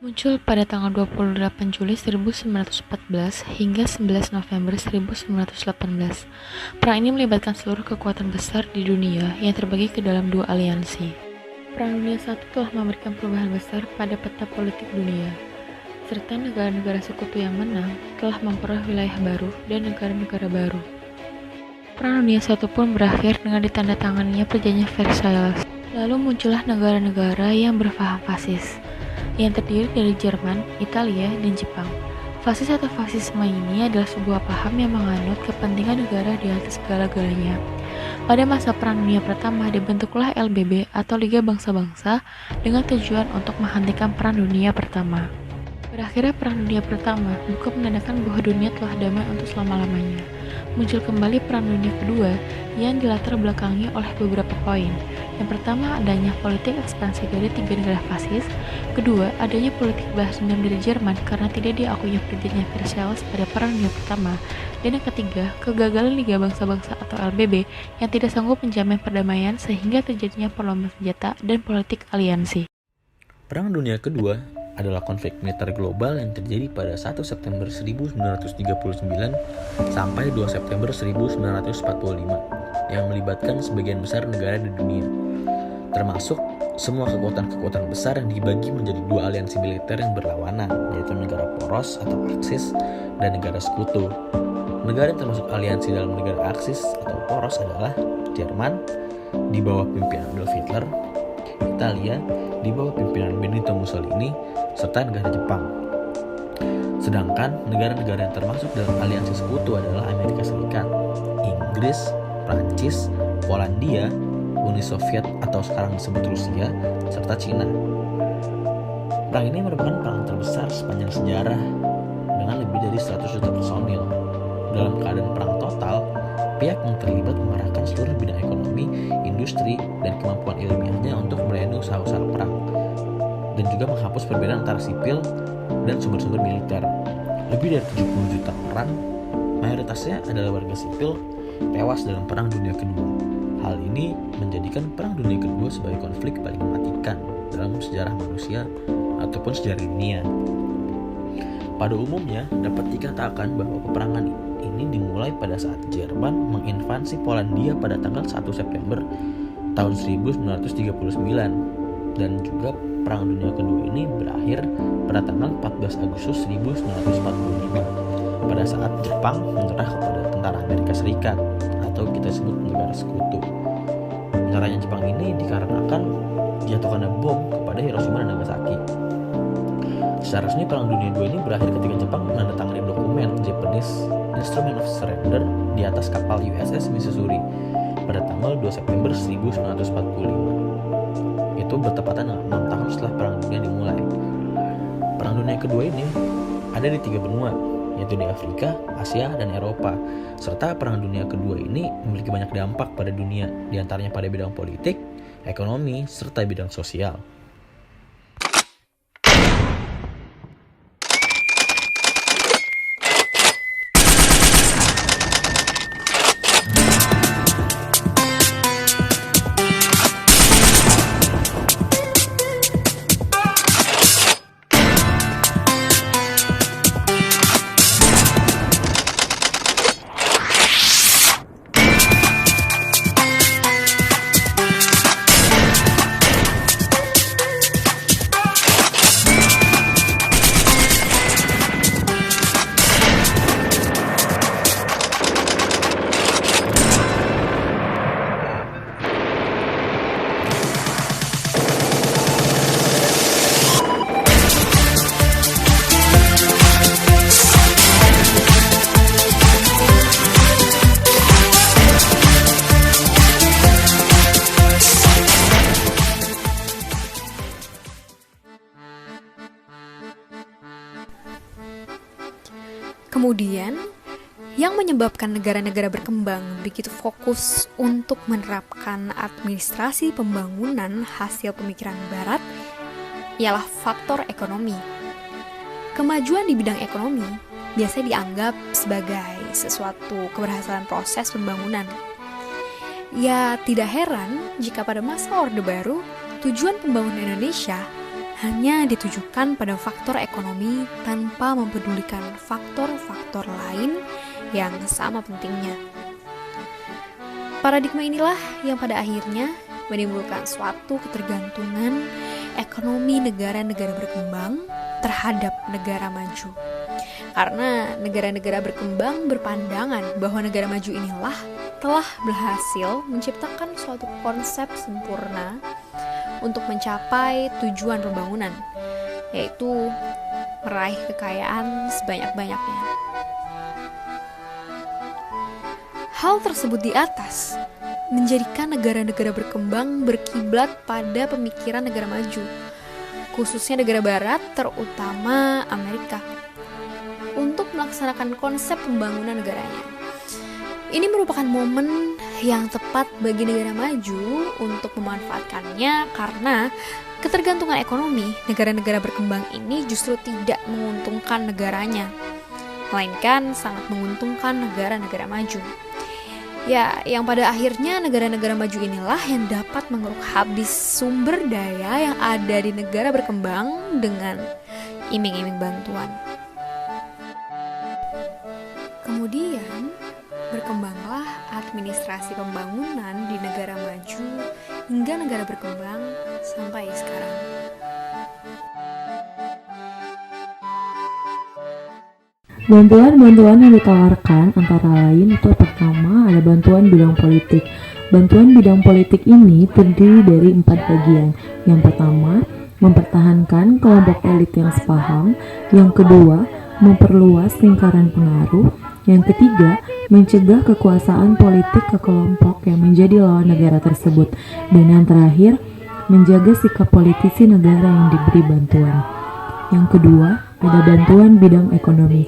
Muncul pada tanggal 28 Juli 1914 hingga 11 November 1918. Perang ini melibatkan seluruh kekuatan besar di dunia yang terbagi ke dalam dua aliansi. Perang Dunia I telah memberikan perubahan besar pada peta politik dunia, serta negara-negara sekutu yang menang telah memperoleh wilayah baru dan negara-negara baru. Perang Dunia I pun berakhir dengan ditandatanganinya Perjanjian Versailles. Lalu muncullah negara-negara yang berpaham fasis, yang terdiri dari Jerman, Italia, dan Jepang. Fasis atau fasisme ini adalah sebuah paham yang menganut kepentingan negara di atas segala-galanya. Pada masa Perang Dunia Pertama dibentuklah LBB atau Liga Bangsa-Bangsa dengan tujuan untuk menghentikan Perang Dunia Pertama. Berakhirnya Perang Dunia Pertama bukan menandakan bahwa dunia telah damai untuk selama-lamanya. Muncul kembali Perang Dunia Kedua yang dilatar belakangi oleh beberapa poin. Yang pertama, adanya politik ekspansi dari tiga negara fasis. Kedua, adanya politik balas dendam dari Jerman karena tidak diakuinya Perjanjian Versailles pada Perang Dunia Pertama. Dan yang ketiga, kegagalan Liga Bangsa-Bangsa atau LBB yang tidak sanggup menjamin perdamaian sehingga terjadinya perlombaan senjata dan politik aliansi. Perang Dunia Kedua adalah konflik militer global yang terjadi pada 1 September 1939 sampai 2 September 1945 yang melibatkan sebagian besar negara di dunia, termasuk semua kekuatan-kekuatan besar yang dibagi menjadi dua aliansi militer yang berlawanan, yaitu negara poros atau Aksis dan negara sekutu. Negara yang termasuk aliansi dalam negara Aksis atau poros adalah Jerman di bawah pimpinan Adolf Hitler, Italia di bawah pimpinan Benito Mussolini, serta negara Jepang. Sedangkan negara-negara yang termasuk dalam aliansi sekutu adalah Amerika Serikat, Inggris, Prancis, Polandia, Uni Soviet atau sekarang disebut Rusia, serta Cina. Perang ini merupakan perang terbesar sepanjang sejarah dengan lebih dari 100 juta personil. Dalam keadaan perang total, pihak yang terlibat mengerahkan seluruh bidang ekonomi, industri, dan kemampuan ilmiahnya untuk melayani usaha-usaha perang, dan juga menghapus perbedaan antara sipil dan sumber-sumber militer. Lebih dari 70 juta orang, mayoritasnya adalah warga sipil, tewas dalam Perang Dunia Kedua. Hal ini menjadikan Perang Dunia Kedua sebagai konflik paling mematikan dalam sejarah manusia ataupun sejarah dunia. Pada umumnya, dapat dikatakan bahwa peperangan ini dimulai pada saat Jerman menginvasi Polandia pada tanggal 1 September tahun 1939, dan juga Perang Dunia Kedua ini berakhir pada tanggal 14 Agustus 1945 pada saat Jepang menyerah kepada tentara Amerika Serikat atau kita sebut negara sekutu. Menyerahnya Jepang ini dikarenakan jatuhkannya bom kepada Hiroshima dan Nagasaki. Secara resmi Perang Dunia II ini berakhir ketika Jepang menandatangani dokumen Japanese Instrument of Surrender di atas kapal USS Missouri pada tanggal 2 September 1945. Itu bertepatan dengan 6 tahun setelah Perang Dunia dimulai. Perang Dunia Kedua ini ada di 3 benua, yaitu di Afrika, Asia, dan Eropa. Serta Perang Dunia Kedua ini memiliki banyak dampak pada dunia, diantaranya pada bidang politik, ekonomi, serta bidang sosial. Kemudian, yang menyebabkan negara-negara berkembang begitu fokus untuk menerapkan administrasi pembangunan hasil pemikiran Barat ialah faktor ekonomi. Kemajuan di bidang ekonomi biasanya dianggap sebagai sesuatu keberhasilan proses pembangunan. Ya, tidak heran jika pada masa Orde Baru, tujuan pembangunan Indonesia hanya ditujukan pada faktor ekonomi tanpa mempedulikan faktor-faktor lain yang sama pentingnya. Paradigma inilah yang pada akhirnya menimbulkan suatu ketergantungan ekonomi negara-negara berkembang terhadap negara maju. Karena negara-negara berkembang berpandangan bahwa negara maju inilah telah berhasil menciptakan suatu konsep sempurna untuk mencapai tujuan pembangunan, yaitu meraih kekayaan sebanyak-banyaknya. Hal tersebut di atas menjadikan negara-negara berkembang berkiblat pada pemikiran negara maju, khususnya negara barat, terutama Amerika, untuk melaksanakan konsep pembangunan negaranya. Ini merupakan momen yang tepat bagi negara maju untuk memanfaatkannya karena ketergantungan ekonomi negara-negara berkembang ini justru tidak menguntungkan negaranya, melainkan sangat menguntungkan negara-negara maju. Ya, yang pada akhirnya negara-negara maju inilah yang dapat mengeruk habis sumber daya yang ada di negara berkembang dengan iming-iming bantuan. Kemudian, berkembanglah administrasi pembangunan di negara maju hingga negara berkembang sampai sekarang. Bantuan-bantuan yang ditawarkan antara lain itu pertama ada bantuan bidang politik. Bantuan bidang politik ini terdiri dari 4 bagian. Yang pertama, mempertahankan kelompok elit yang sepaham. Yang kedua, memperluas lingkaran pengaruh. Yang ketiga, mencegah kekuasaan politik ke kelompok yang menjadi lawan negara tersebut. Dan yang terakhir, menjaga sikap politisi negara yang diberi bantuan. Yang kedua, ada bantuan bidang ekonomi.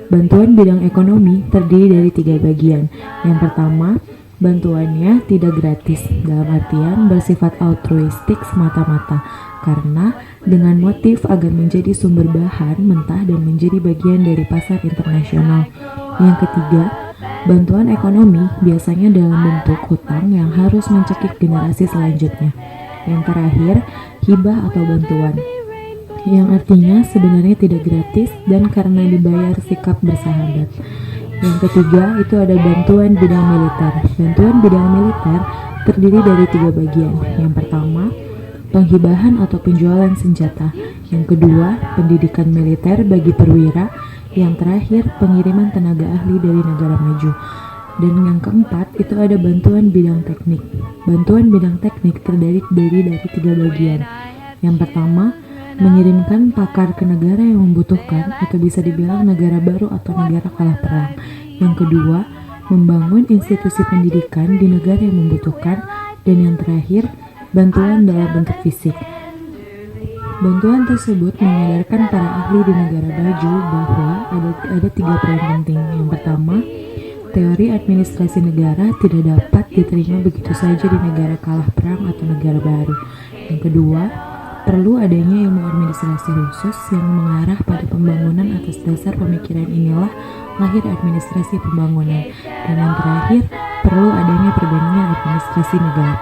Bantuan bidang ekonomi terdiri dari 3 bagian. Yang pertama, bantuannya tidak gratis, dalam artian bersifat altruistik semata-mata, karena dengan motif agar menjadi sumber bahan mentah dan menjadi bagian dari pasar internasional. Yang ketiga, bantuan ekonomi biasanya dalam bentuk hutang yang harus mencekik generasi selanjutnya. Yang terakhir, hibah atau bantuan, yang artinya sebenarnya tidak gratis dan karena dibayar sikap bersahabat. Yang ketiga itu ada bantuan bidang militer. Bantuan bidang militer terdiri dari 3 bagian. Yang pertama, penghibahan atau penjualan senjata. Yang kedua, pendidikan militer bagi perwira. Yang terakhir, pengiriman tenaga ahli dari negara maju. Dan yang keempat itu ada bantuan bidang teknik. Bantuan bidang teknik terdiri dari 3 bagian. Yang pertama, mengirimkan pakar ke negara yang membutuhkan atau bisa dibilang negara baru atau negara kalah perang. Yang kedua, membangun institusi pendidikan di negara yang membutuhkan. Dan yang terakhir, bantuan dalam bentuk fisik. Bantuan tersebut menyadarkan para ahli di negara maju bahwa ada 3 poin penting. Yang pertama, teori administrasi negara tidak dapat diterima begitu saja di negara kalah perang atau negara baru. Yang kedua, perlu adanya ilmu administrasi khusus yang mengarah pada pembangunan. Atas dasar pemikiran inilah lahir administrasi pembangunan. Dan yang terakhir, perlu adanya perbandingan administrasi negara.